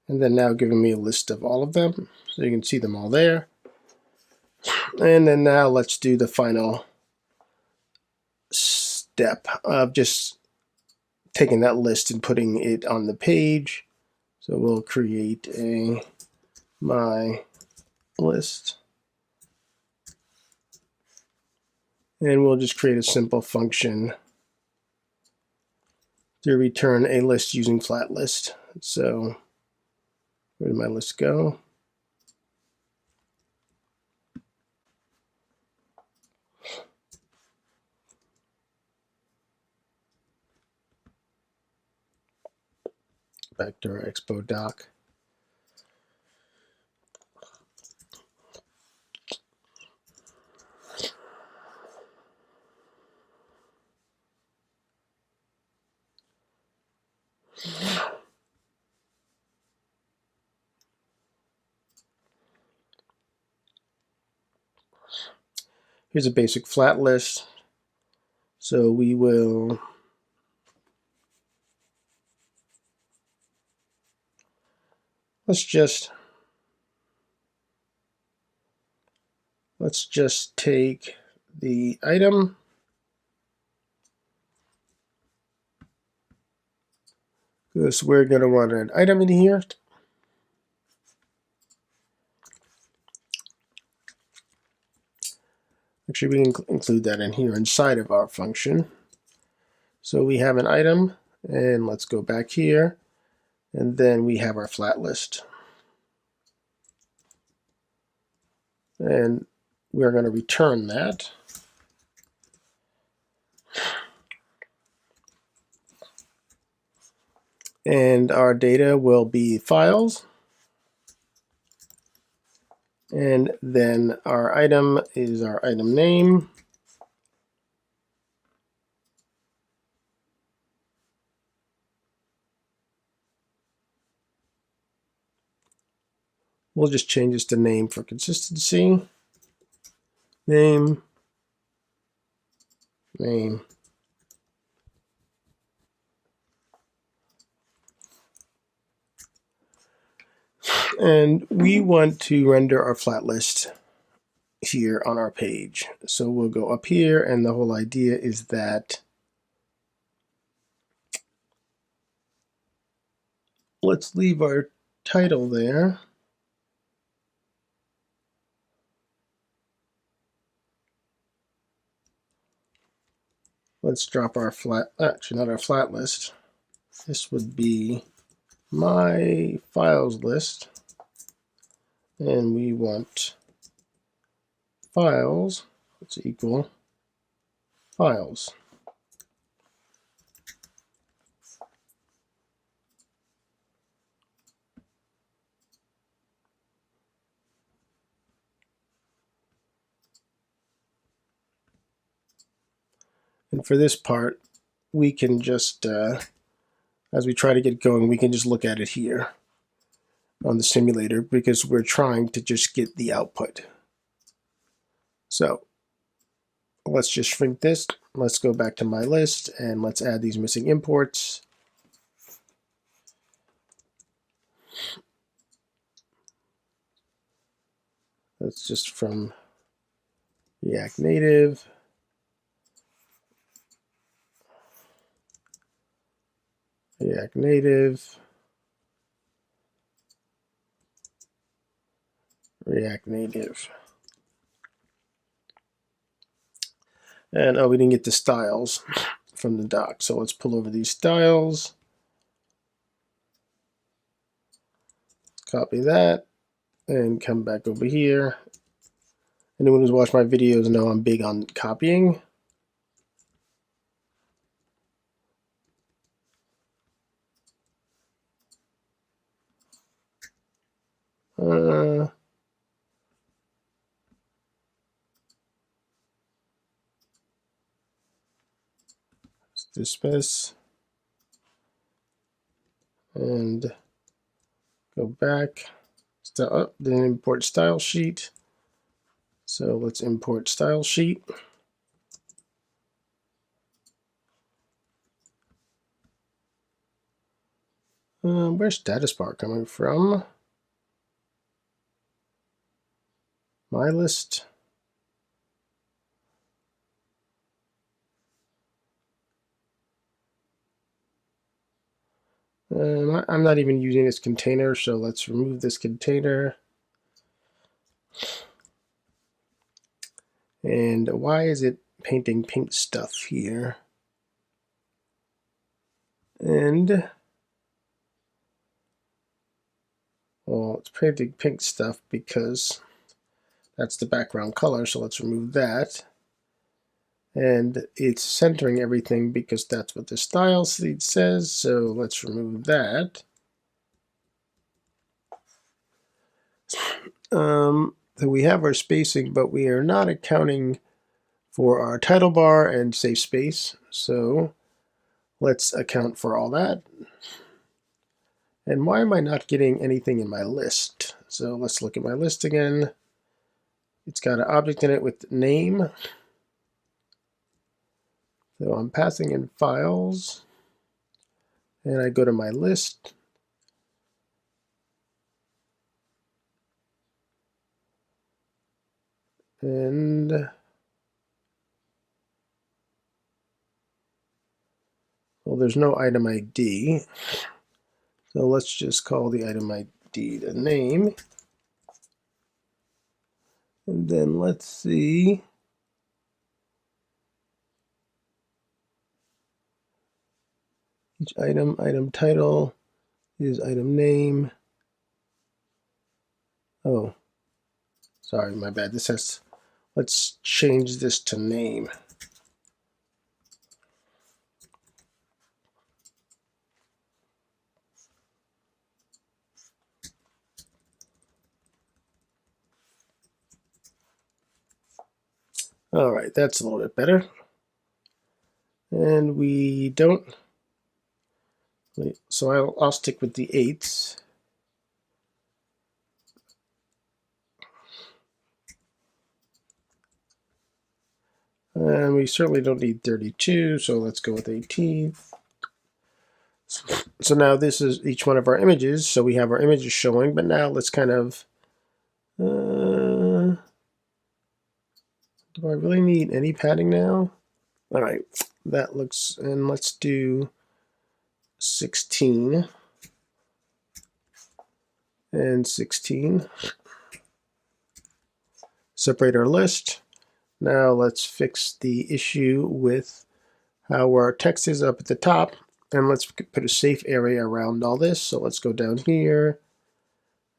And then now giving me a list of all of them. So you can see them all there. And then now let's do the final step of just taking that list and putting it on the page. So we'll create a my list. And we'll just create a simple function to return a list using FlatList. So where did my list go? Back to our Expo doc. Here's a basic flat list. So we will let's just take the item, because we're going to want an item in here. Actually, we can include that in here inside of our function. So we have an item, and let's go back here, and then we have our flat list. And we're going to return that. And our data will be files. And then our item is our item name. We'll just change this to name for consistency. Name. And we want to render our flat list here on our page. So we'll go up here, and the whole idea is that let's leave our title there. Let's drop our actually not our flat list. This would be my files list. And we want files, let's equal files. And for this part, we can just, as we try to get going, we can just look at it here on the simulator, because we're trying to just get the output. So let's just shrink this. Let's go back to my list, and let's add these missing imports. That's just from React Native. React Native. React Native. And oh, we didn't get the styles from the doc. So let's pull over these styles. Copy that and come back over here. Anyone who's watched my videos know I'm big on copying. Dismiss and go back. Then import style sheet. So let's import style sheet. Where's status bar coming from? My list. I'm not even using this container, so let's remove this container. And why is it painting pink stuff here? And well, it's painting pink stuff because that's the background color, so let's remove that. And it's centering everything because that's what the style sheet says, so let's remove that. So we have our spacing, but we are not accounting for our title bar and safe space, so let's account for all that. And why am I not getting anything in my list? So let's look at my list again. It's got an object in it with name. So I'm passing in files, and I go to my list. And well, there's no item ID. So let's just call the item ID the name. And then let's see. Each item title is item name. Oh, sorry, my bad. This has, let's change this to name. All right, that's a little bit better. And we don't, so I'll stick with the 8s. And we certainly don't need 32, so let's go with 18. So now this is each one of our images. So we have our images showing, but now let's kind of, do I really need any padding now? All right, that looks, and let's do 16 and 16. Separate our list. Now let's fix the issue with how our text is up at the top, and let's put a safe area around all this. So let's go down here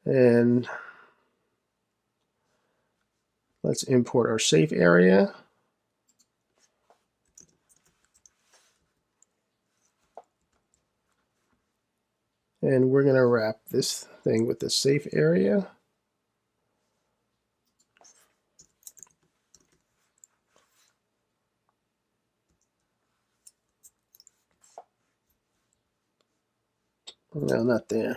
and let's import our safe area. And we're going to wrap this thing with the safe area. No, not there.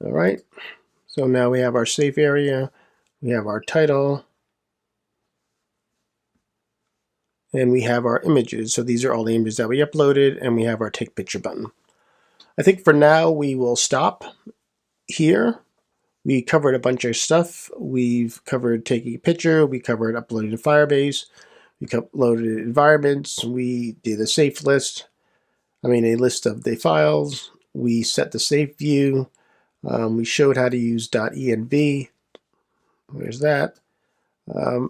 All right, so now we have our safe area, we have our title, and we have our images. So these are all the images that we uploaded, and we have our take picture button. I think for now we will stop here. We covered a bunch of stuff. We've covered taking a picture, we covered uploading to Firebase, we uploaded environments, we did a safe list, a list of the files, we set the safe view, we showed how to use .env. There's that.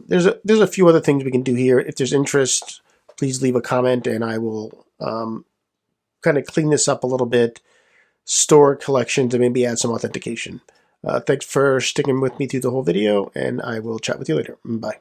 There's a few other things we can do here. If there's interest, please leave a comment and I will kind of clean this up a little bit, store collections, and maybe add some authentication. Thanks for sticking with me through the whole video, and I will chat with you later. Bye.